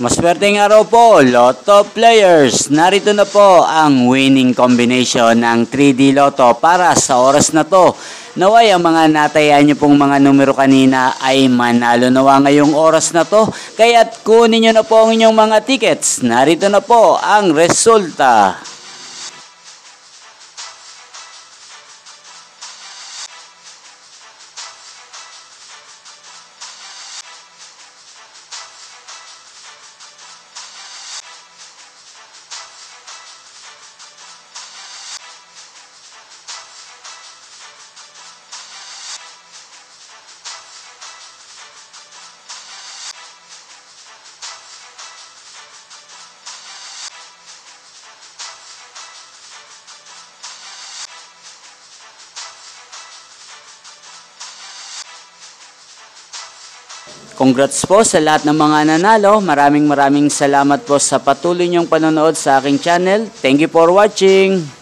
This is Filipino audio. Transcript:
Maswerteng araw po, Lotto players. Narito na po ang winning combination ng 3D Lotto para sa oras na to. Naway ang mga natayaan nyo pong mga numero kanina ay manalo nawa ngayong oras na to. Kaya't kunin nyo na po ang inyong mga tickets. Narito na po ang resulta. Congrats po sa lahat ng mga nanalo. Maraming salamat po sa patuloy niyong panonood sa aking channel. Thank you for watching.